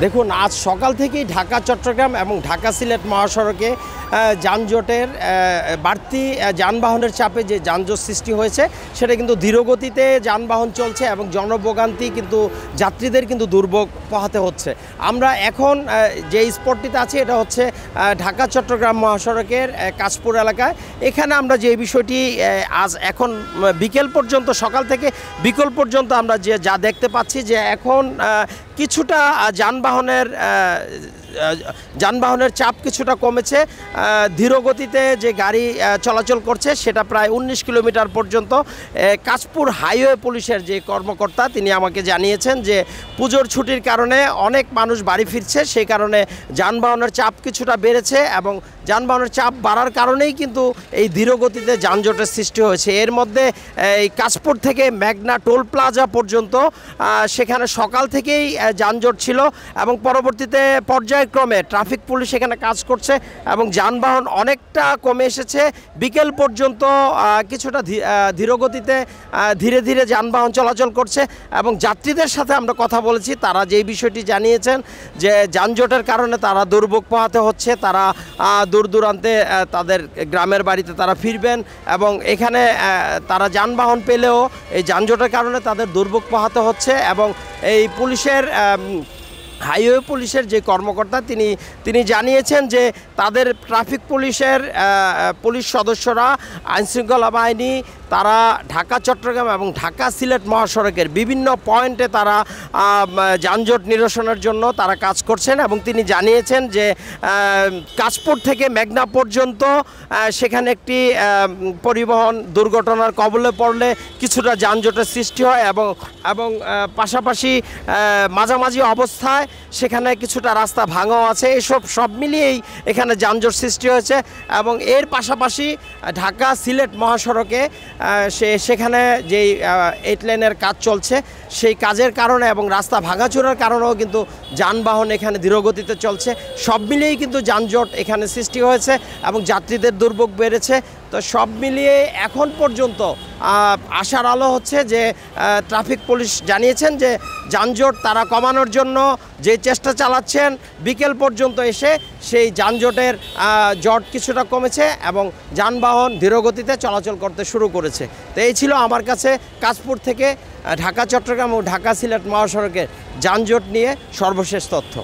দেখুন, আজ সকাল থেকেই ঢাকা চট্টগ্রাম এবং ঢাকা সিলেট মহাসড়কে যানজটের বাড়তি যানবাহনের চাপে যে যানজট সৃষ্টি হয়েছে সেটা কিন্তু ধীরগতিতে যানবাহন চলছে এবং জনভোগান্তি কিন্তু যাত্রীদের কিন্তু দুর্ভোগ পোহাতে হচ্ছে। আমরা এখন যে স্পটটিতে আছি এটা হচ্ছে ঢাকা চট্টগ্রাম মহাসড়কের কাশপুর এলাকায়। এখানে আমরা যে বিষয়টি আজ এখন বিকেল পর্যন্ত, সকাল থেকে বিকেল পর্যন্ত আমরা যা দেখতে পাচ্ছি যে এখন কিছুটা যানবাহনের চাপ কিছুটা কমেছে। ধীরগতিতে যে গাড়ি চলাচল করছে সেটা প্রায় 19 কিলোমিটার পর্যন্ত। কাশপুর হাইওয়ে পুলিশের যে কর্মকর্তা তিনি আমাকে জানিয়েছেন যে পুজোর ছুটির কারণে অনেক মানুষ বাড়ি ফিরছে, সেই কারণে যানবাহনের চাপ কিছুটা বেড়েছে এবং যানবাহনের চাপ বাড়ার কারণেই কিন্তু এই ধীরগতিতে যানজটের সৃষ্টি হয়েছে। এর মধ্যে এই কাশপুর থেকে মেঘনা টোল প্লাজা পর্যন্ত সেখানে সকাল থেকেই যানজট ছিল এবং পরবর্তীতে পর্যায়ক্রমে ট্রাফিক পুলিশ এখানে কাজ করছে এবং যানবাহন অনেকটা কমে এসেছে। বিকেল পর্যন্ত কিছুটা ধীরগতিতে ধীরে ধীরে যানবাহন চলাচল করছে এবং যাত্রীদের সাথে আমরা কথা বলেছি, তারা যেই বিষয়টি জানিয়েছেন যে যানজটের কারণে তারা দুর্ভোগ পোহাতে হচ্ছে, তারা দূর দূরান্তে তাদের গ্রামের বাড়িতে তারা ফিরবেন এবং এখানে তারা যানবাহন পেলেও এই যানজটের কারণে তাদের দুর্ভোগ পোহাতে হচ্ছে। এবং এই পুলিশের হাইওয়ে পুলিশের যে কর্মকর্তা তিনি জানিয়েছেন যে তাদের ট্রাফিক পুলিশের পুলিশ সদস্যরা, আইনশৃঙ্খলা বাহিনী তারা ঢাকা চট্টগ্রাম এবং ঢাকা সিলেট মহাসড়কের বিভিন্ন পয়েন্টে তারা যানজট নিরসনের জন্য তারা কাজ করছেন এবং তিনি জানিয়েছেন যে কাশপুর থেকে মেঘনা পর্যন্ত সেখানে একটি পরিবহন দুর্ঘটনার কবলে পড়লে কিছুটা যানজটের সৃষ্টি হয় এবং পাশাপাশি মাঝামাঝি অবস্থায় সেখানে কিছুটা রাস্তা ভাঙাও আছে। সব মিলিয়েই এখানে যানজট সৃষ্টি হয়েছে এবং এর পাশাপাশি ঢাকা সিলেট মহাসড়কে সেখানে যেই 8 লেনের কাজ চলছে সেই কাজের কারণে এবং রাস্তা ভাঙাচোরার কারণেও কিন্তু যানবাহন এখানে ধীরগতিতে চলছে। সব মিলিয়েই কিন্তু যানজট এখানে সৃষ্টি হয়েছে এবং যাত্রীদের দুর্ভোগ বেড়েছে। তো সব মিলিয়ে এখন পর্যন্ত আশার আলো হচ্ছে যে ট্রাফিক পুলিশ জানিয়েছেন যে যানজট তারা কমানোর জন্য যে চেষ্টা চালাচ্ছেন, বিকেল পর্যন্ত এসে সেই যানজটের জট কিছুটা কমেছে এবং যানবাহন ধীরগতিতে চলাচল করতে শুরু করেছে। তো এই ছিল আমার কাছে কাশপুর থেকে ঢাকা চট্টগ্রাম ও ঢাকা সিলেট মহাসড়কের যানজট নিয়ে সর্বশেষ তথ্য।